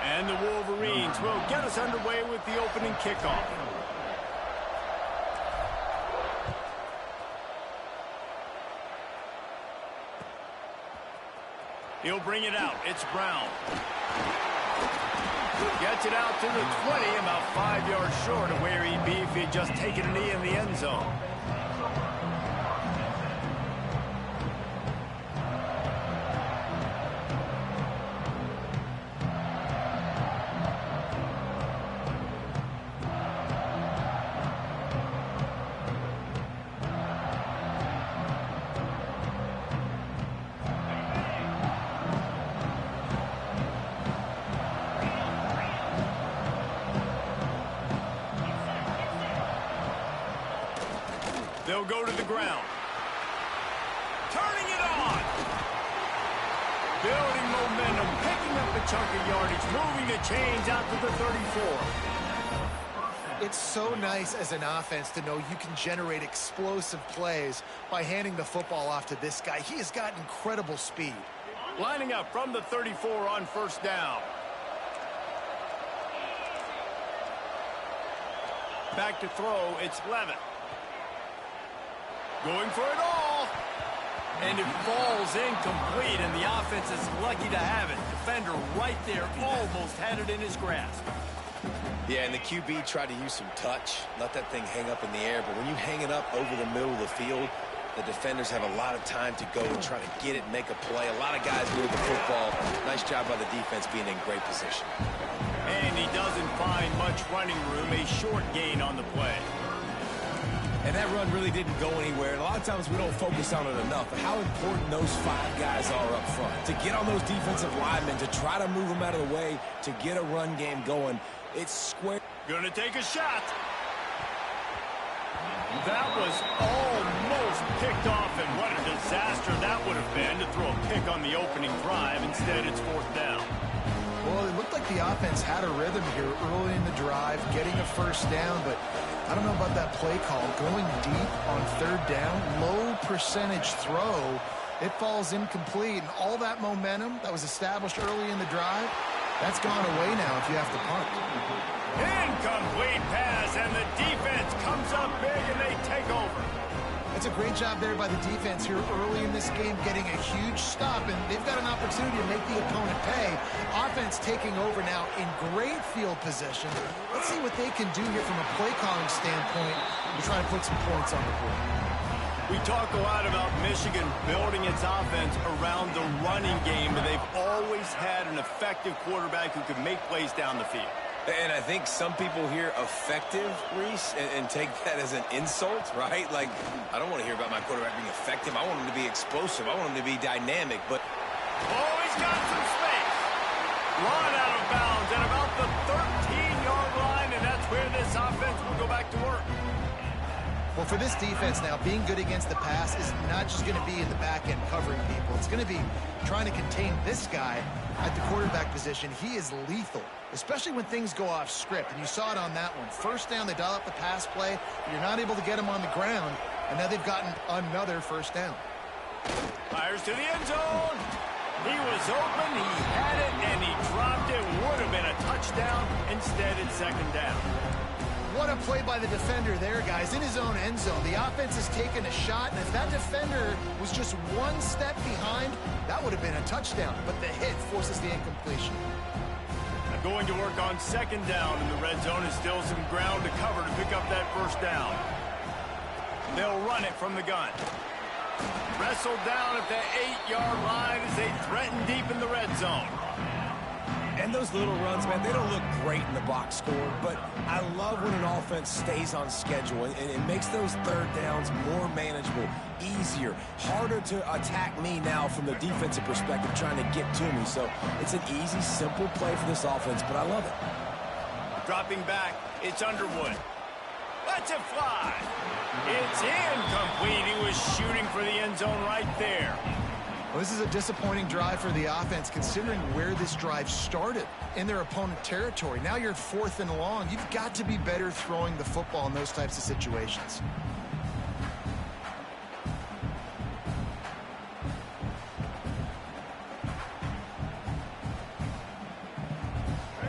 And the Wolverines will get us underway with the opening kickoff. He'll bring it out. It's Brown. Gets it out to the 20, about 5 yards short of where he'd be if he'd just taken a knee in the end zone. They'll go to the ground. Turning it on. Building momentum, picking up a chunk of yardage, moving the chains out to the 34. It's so nice as an offense to know you can generate explosive plays by handing the football off to this guy. He has got incredible speed. Lining up from the 34 on first down. Back to throw, it's Levitt. Going for it all. And it falls incomplete, and the offense is lucky to have it. Defender right there almost had it in his grasp. Yeah, and the QB tried to use some touch, let that thing hang up in the air. But when you hang it up over the middle of the field, the defenders have a lot of time to go and try to get it, make a play. A lot of guys move the football. Nice job by the defense being in great position. And he doesn't find much running room, a short gain on the play. And that run really didn't go anywhere. And a lot of times we don't focus on it enough. But how important those 5 guys are up front. To get on those defensive linemen, to try to move them out of the way, to get a run game going. It's square. Gonna take a shot. That was almost picked off, and what a disaster that would have been to throw a pick on the opening drive. Instead, it's fourth down. Well, it looked like the offense had a rhythm here early in the drive, getting a first down, but I don't know about that play call. Going deep on third down, low percentage throw. It falls incomplete, and all that momentum that was established early in the drive, that's gone away now if you have to punt. Incomplete pass, and the defense comes up big, and they take over. It's a great job there by the defense here early in this game, getting a huge stop, and they've got an opportunity to make the opponent pay. Offense taking over now in great field position. Let's see what they can do here from a play calling standpoint to try to put some points on the board. We talk a lot about Michigan building its offense around the running game, but they've always had an effective quarterback who can make plays down the field. And I think some people hear effective, Reese, and take that as an insult, right? Like, I don't want to hear about my quarterback being effective. I want him to be explosive. I want him to be dynamic. But oh, he's got some space. Run out of bounds at about the 13-yard line, and that's where this offense will go back to work. Well, for this defense now, being good against the pass is not just going to be in the back end covering people. It's going to be trying to contain this guy at the quarterback position. He is lethal, especially when things go off script. And you saw it on that one. First down, they dial up the pass play. You're not able to get him on the ground, and now they've gotten another first down. Fires to the end zone. He was open, he had it, and he dropped it. Would have been a touchdown. Instead, it's second down. What a play by the defender there, guys, in his own end zone. The offense has taken a shot, and if that defender was just one step behind, that would have been a touchdown. But the hit forces the incompletion. Now going to work on second down, and the red zone is still some ground to cover to pick up that first down. They'll run it from the gun. Wrestled down at the 8-yard line as they threaten deep in the red zone. And those little runs, man, they don't look great in the box score, but I love when an offense stays on schedule, and it makes those third downs more manageable, easier, harder to attack me now from the defensive perspective trying to get to me. So it's an easy, simple play for this offense, but I love it. Dropping back, it's Underwood. Lets it fly. It's incomplete. He was shooting for the end zone right there. Well, this is a disappointing drive for the offense, considering where this drive started in their opponent territory. Now you're at 4th and long. You've got to be better throwing the football in those types of situations.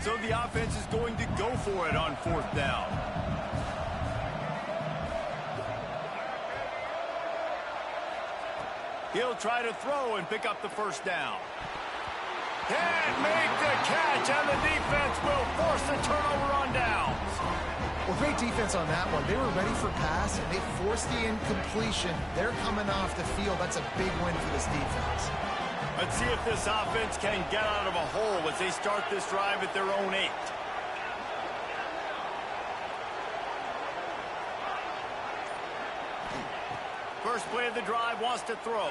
So the offense is going to go for it on 4th down. He'll try to throw and pick up the 1st down. Can't make the catch, and the defense will force a turnover on downs. Well, great defense on that one. They were ready for pass, and they forced the incompletion. They're coming off the field. That's a big win for this defense. Let's see if this offense can get out of a hole as they start this drive at their own 8. First play of the drive, wants to throw.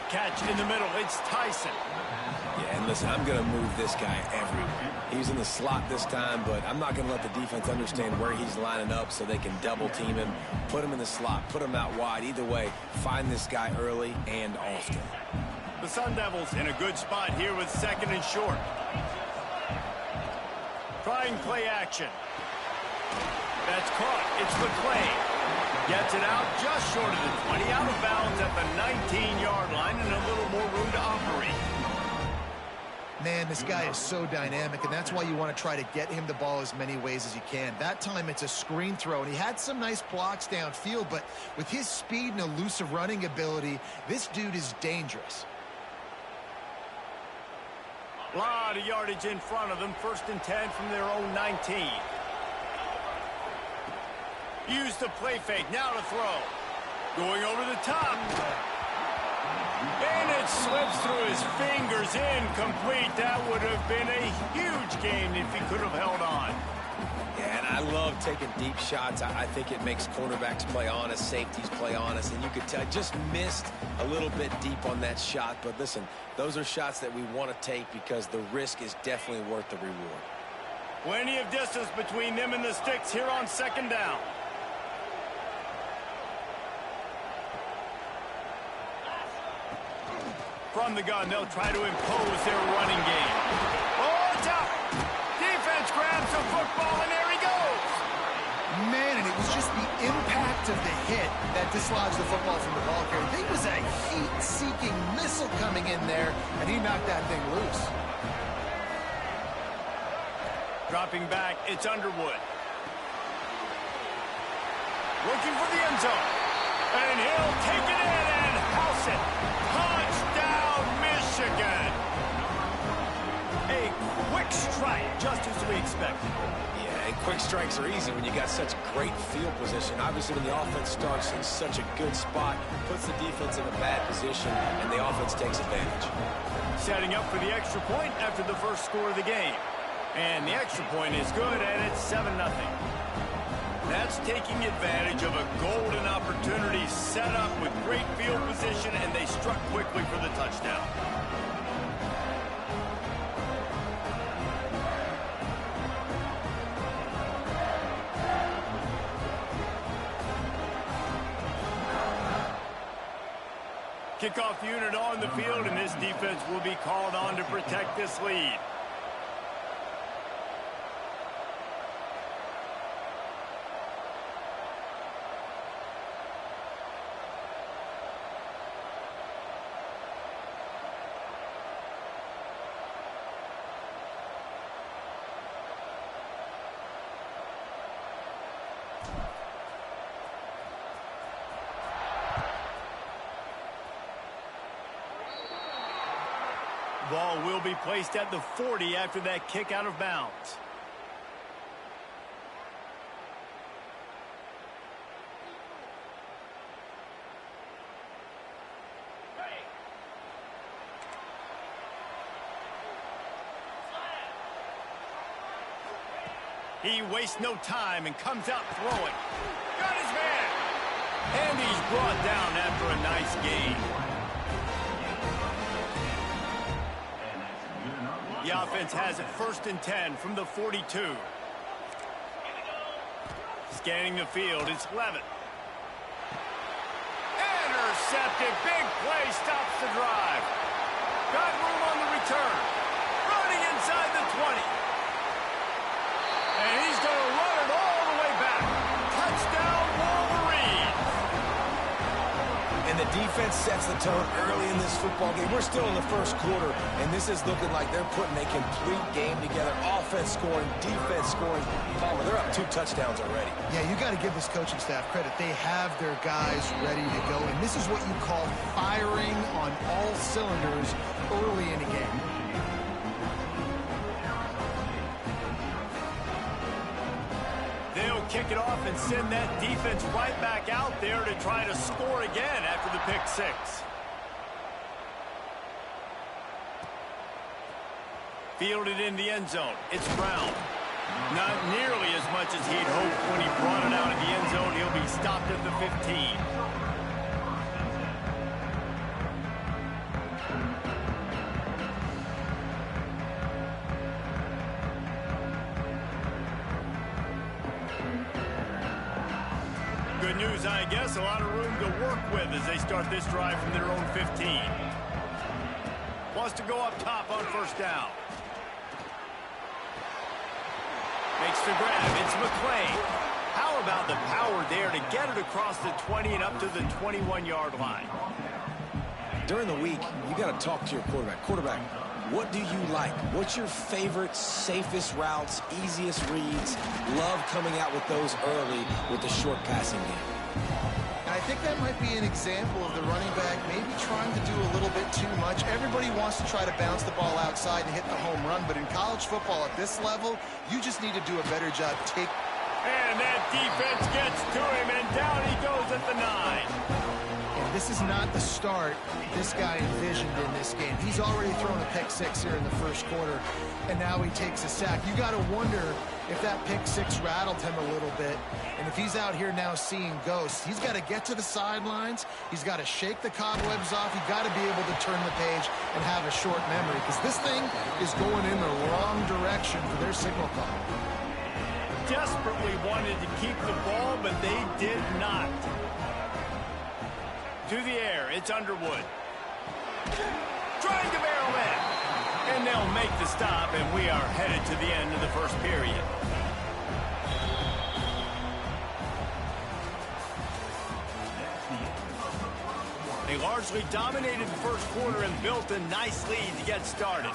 Catch in the middle. It's Tyson. Yeah, and listen, I'm going to move this guy everywhere. He's in the slot this time, but I'm not going to let the defense understand where he's lining up so they can double-team him, put him in the slot, put him out wide. Either way, find this guy early and often. The Sun Devils in a good spot here with 2nd and short. Trying play action. That's caught. It's McClain. Gets it out just short of the 20, out of bounds at the 19-yard line, and a little more room to operate. Man, this guy is so dynamic, and that's why you want to try to get him the ball as many ways as you can. That time it's a screen throw, and he had some nice blocks downfield, but with his speed and elusive running ability, this dude is dangerous. A lot of yardage in front of them. 1st and 10 from their own 19. Use the play fake. Now to throw. Going over the top. And it slips through his fingers. Incomplete. That would have been a huge gain if he could have held on. Yeah, and I love taking deep shots. I think it makes cornerbacks play honest, safeties play honest, and you could tell just missed a little bit deep on that shot. But listen, those are shots that we want to take because the risk is definitely worth the reward. Plenty of distance between them and the sticks here on 2nd down. From the gun, they'll try to impose their running game. Oh, it's out! Defense grabs the football, and there he goes! Man, and it was just the impact of the hit that dislodged the football from the ball carrier. I think it was a heat-seeking missile coming in there, and he knocked that thing loose. Dropping back, it's Underwood. Looking for the end zone. And he'll take it in and house it. Touchdown, Michigan. A quick strike, just as we expected. Yeah, and quick strikes are easy when you got such great field position. Obviously, when the offense starts in such a good spot, puts the defense in a bad position, and the offense takes advantage. Setting up for the extra point after the first score of the game. And the extra point is good, and it's 7-0. That's taking advantage of a golden opportunity set up with great field position, and they struck quickly for the touchdown. Kickoff unit on the field, and this defense will be called on to protect this lead. Ball will be placed at the 40 after that kick out of bounds. He wastes no time and comes out throwing. Got his man. And he's brought down after a nice gain. The offense has it 1st and 10 from the 42. Scanning the field, it's Levitt. Intercepted, big play, stops the drive. Got room on the return. Running inside the 20. And he's going to run it all the way back. Touchdown, Wolverine. And the defense sets the tone early in this football game. We're still in the first quarter, and this is looking like they're putting a complete game together. Offense scoring, defense scoring. Palmer, they're up 2 touchdowns already. Yeah, you got to give this coaching staff credit. They have their guys ready to go, and this is what you call firing on all cylinders early in a game. They'll kick it off and send that defense right back out there to try to score again after the pick 6. Fielded in the end zone. It's Brown. Not nearly as much as he'd hoped when he brought it out of the end zone. He'll be stopped at the 15. Good news, I guess. A lot of room to work with as they start this drive from their own 15. Wants to go up top on first down. Makes the grab. It's McClain. How about the power there to get it across the 20 and up to the 21-yard line? During the week, you got to talk to your quarterback. Quarterback, what do you like? What's your favorite, safest routes, easiest reads? Love coming out with those early with the short passing game. I think that might be an example of the running back maybe trying to do a little bit too much. Everybody wants to try to bounce the ball outside and hit the home run, but in college football at this level, you just need to do a better job. And that defense gets to him, and down he goes at the 9. And this is not the start this guy envisioned in this game. He's already thrown a pick 6 here in the first quarter, and now he takes a sack. You got to wonder if that pick 6 rattled him a little bit. And if he's out here now seeing ghosts, he's got to get to the sidelines. He's got to shake the cobwebs off. He's got to be able to turn the page and have a short memory, because this thing is going in the wrong direction for their signal call. Desperately wanted to keep the ball, but they did not. To the air, it's Underwood. Trying to barrel in. And they'll make the stop, and we are headed to the end of the first period. They largely dominated the first quarter and built a nice lead to get started.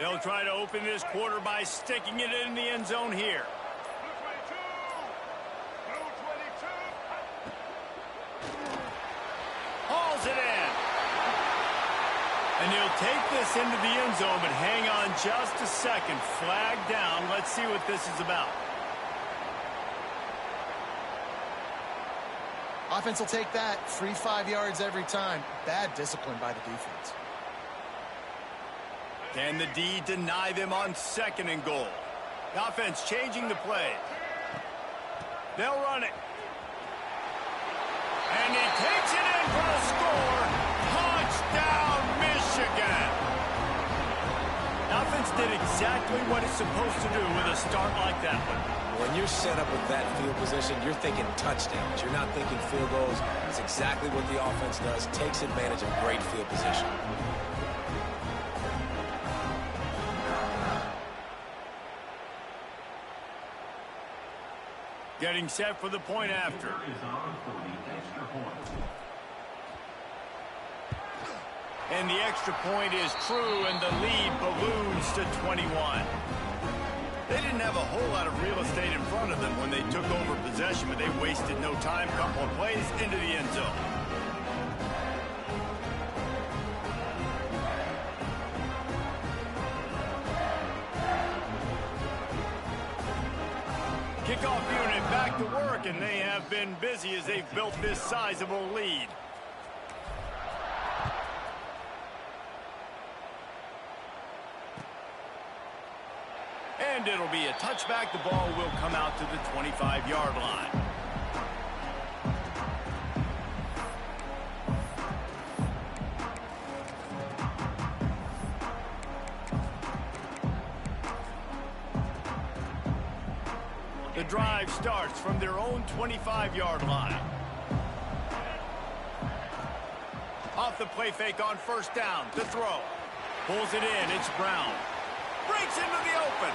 They'll try to open this quarter by sticking it in the end zone here. Hauls it in. And he'll take this into the end zone, but hang on just a second. Flag down. Let's see what this is about. Offense will take that. Free 5 yards every time. Bad discipline by the defense. Can the D deny them on 2nd and goal? The offense changing the play. They'll run it. And he takes it in for a score. Touchdown, Michigan. The offense did exactly what it's supposed to do with a start like that one. When you're set up with that field position, you're thinking touchdowns. You're not thinking field goals. It's exactly what the offense does. Takes advantage of great field position. Getting set for the point after. And the extra point is true, and the lead balloons to 21. They didn't have a whole lot of real estate in front of them when they took over possession, but they wasted no time. Couple of plays into the end zone. Kickoff unit back to work, and they have been busy as they've built this sizable lead. And it'll be a touchback. The ball will come out to the 25-yard line. The drive starts from their own 25-yard line. the play fake on first down. The throw. Pulls it in. It's Brown. Breaks into the open.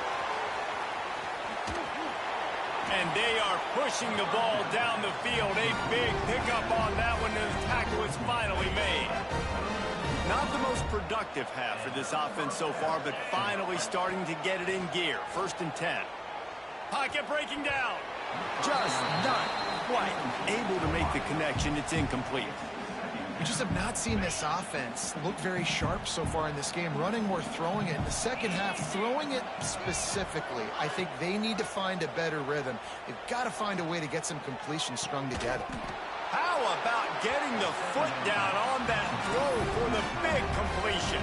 And they are pushing the ball down the field. A big pickup on that one, and the tackle is finally made. Not the most productive half for this offense so far, but finally starting to get it in gear. 1st and 10. Pocket breaking down. Just not quite able to make the connection. It's incomplete. We just have not seen this offense look very sharp so far in this game. Running more, throwing it. In the second half, throwing it specifically. I think they need to find a better rhythm. They've got to find a way to get some completions strung together. How about getting the foot down on that throw for the big completion?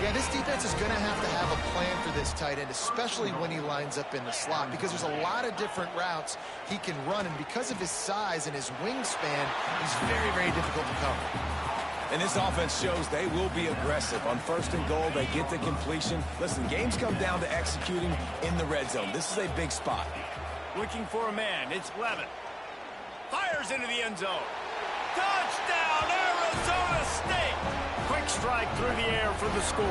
Yeah, this defense is going to have a plan for this tight end, especially when he lines up in the slot, because there's a lot of different routes he can run, and because of his size and his wingspan, he's very, very difficult to cover. And this offense shows they will be aggressive. On 1st and goal, they get the completion. Listen, games come down to executing in the red zone. This is a big spot. Looking for a man. It's Levin. Fires into the end zone. Touchdown, Arizona State! Quick strike through the air for the score.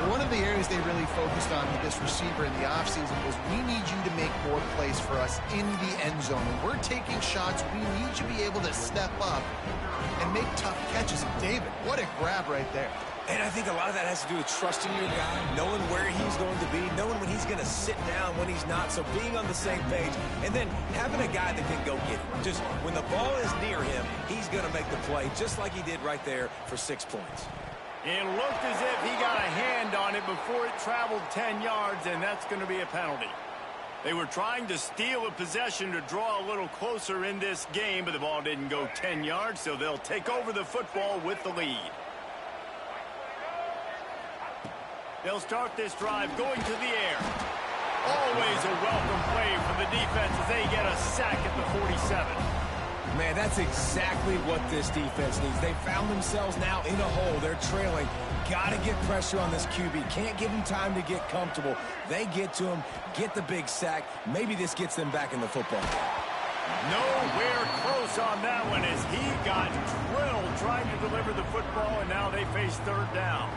One of the areas they really focused on with this receiver in the offseason was, we need you to make more plays for us in the end zone. When we're taking shots, we need you to be able to step up and make tough catches. David, what a grab right there. And I think a lot of that has to do with trusting your guy, knowing where he's going to be, knowing when he's going to sit down, when he's not, so being on the same page, and then having a guy that can go get it. Just when the ball is near him, he's going to make the play, just like he did right there for 6 points. It looked as if he got a hand on it before it traveled 10 yards, and that's going to be a penalty. They were trying to steal a possession to draw a little closer in this game, but the ball didn't go 10 yards, so they'll take over the football with the lead. They'll start this drive going to the air. Always a welcome play for the defense as they get a sack at the 47. Man, that's exactly what this defense needs. They found themselves now in a hole. They're trailing. Got to get pressure on this QB. Can't give him time to get comfortable. They get to him, get the big sack. Maybe this gets them back in the football game. Nowhere close on that one as he got drilled trying to deliver the football, and now they face 3rd down.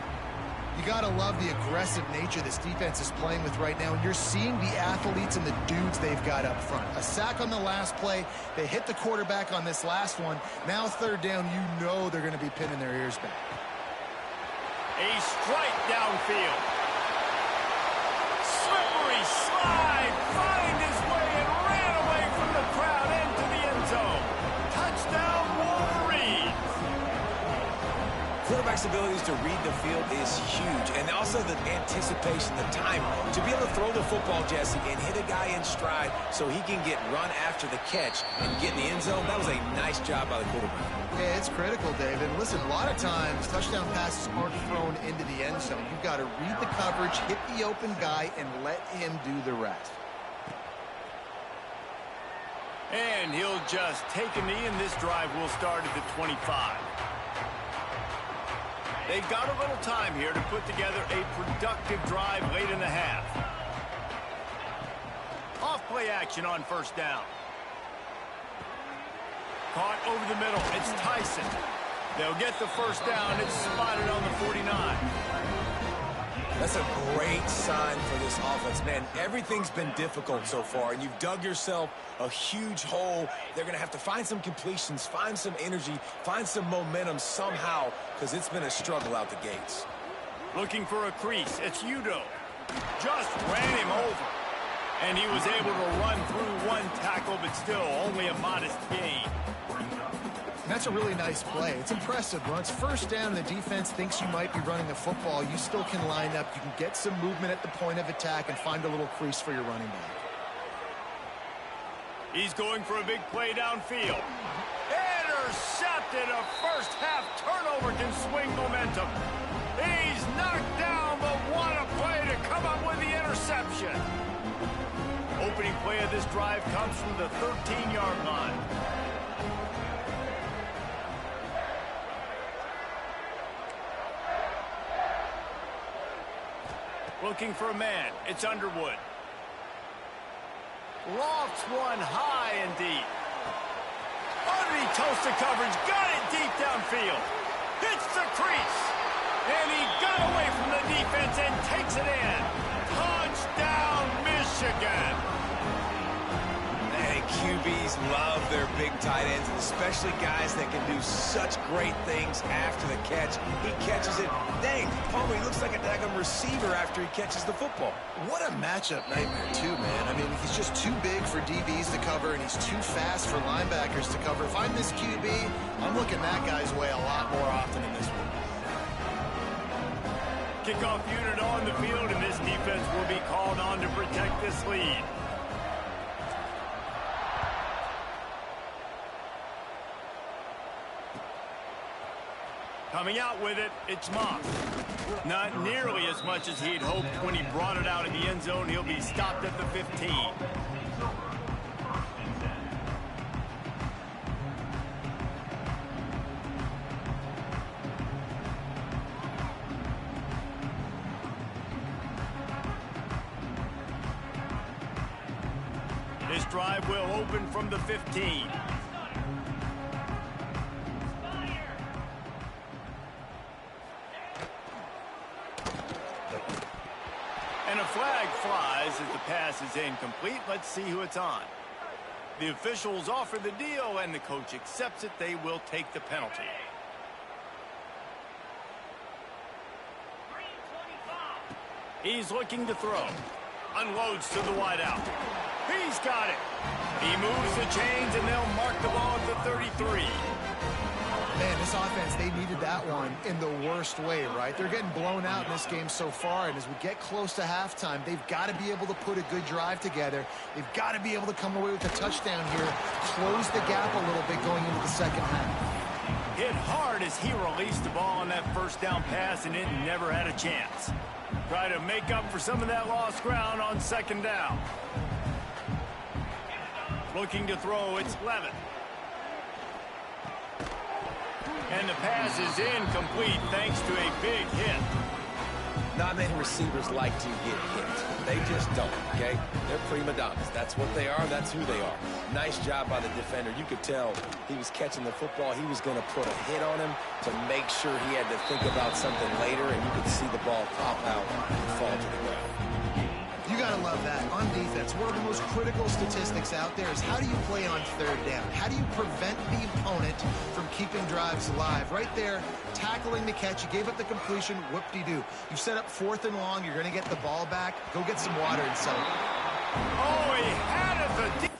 You got to love the aggressive nature this defense is playing with right now, and you're seeing the athletes and the dudes they've got up front. A sack on the last play. They hit the quarterback on this last one. Now 3rd down, you know they're going to be pinning their ears back. A strike downfield. Slippery slide. Find his way and ran away from the crowd into the end zone. Touchdown, Wolverines. Quarterback's abilities to read the field is huge, and also the anticipation, the time to be able to throw the football, Jesse, and hit a guy in stride so he can get run after the catch and get in the end zone. That was a nice job by the quarterback. Yeah, it's critical, David. Listen, a lot of times touchdown passes aren't thrown into the end zone. You've got to read the coverage, hit the open guy, and let him do the rest. And he'll just take a knee, and this drive will start at the 25. They've got a little time here to put together a productive drive late in the half. Off-play action on 1st down. Caught over the middle. It's Tyson. They'll get the 1st down. It's spotted on the 49. That's a great sign for this offense. Man, everything's been difficult so far, and you've dug yourself a huge hole. They're going to have to find some completions, find some energy, find some momentum somehow, because it's been a struggle out the gates. Looking for a crease. It's Udo. Just ran him over. And he was able to run through one tackle, but still only a modest gain. That's a really nice play. It's impressive. When it's 1st down and the defense thinks you might be running the football, you still can line up. You can get some movement at the point of attack and find a little crease for your running back. He's going for a big play downfield. Intercepted. A first-half turnover can swing momentum. He's knocked down, but what a play to come up with the interception. Opening play of this drive comes from the 13-yard line. Looking for a man. It's Underwood. Lofts one high and deep. did he toast the coverage? Got it deep downfield. Hits the crease. And he got away from the defense and takes it in. Touchdown, Michigan. And QBs love their big tight ends, especially guys that can do such great things after the catch. He catches it. Dang, Palmer, he looks like a daggum receiver after he catches the football. What a matchup nightmare, too, man. I mean, he's just too big for DBs to cover, and he's too fast for linebackers to cover. If I'm this QB, I'm looking that guy's way a lot more often in this one. Kickoff unit on the field, and this defense will be called on to protect this lead. Coming out with it, it's Moss. Not nearly as much as he'd hoped when he brought it out in the end zone. He'll be stopped at the 15. This drive will open from the 15. And a flag flies as the pass is incomplete. Let's see who it's on. The officials offer the deal, and the coach accepts it. They will take the penalty. He's looking to throw. Unloads to the wideout. He's got it. He moves the chains, and they'll mark the ball at the 33. Man, this offense, they needed that one in the worst way, right? They're getting blown out in this game so far, and as we get close to halftime, they've got to be able to put a good drive together. They've got to be able to come away with a touchdown here, close the gap a little bit going into the second half. Hit hard as he released the ball on that first down pass, and it never had a chance. Try to make up for some of that lost ground on second down. Looking to throw, it's Levitt. And the pass is incomplete thanks to a big hit. Not many receivers like to get hit. They just don't, okay? They're prima donnas. That's what they are. That's who they are. Nice job by the defender. You could tell he was catching the football. He was going to put a hit on him to make sure he had to think about something later, and you could see the ball pop out and fall to the ground. You got to love that. On defense, one of the most critical statistics out there is how do you play on third down? How do you prevent the opponent from keeping drives alive? Right there, tackling the catch. You gave up the completion. Whoop-de-doo. You set up 4th and long. You're going to get the ball back. Go get some water and settle. Oh, he had it.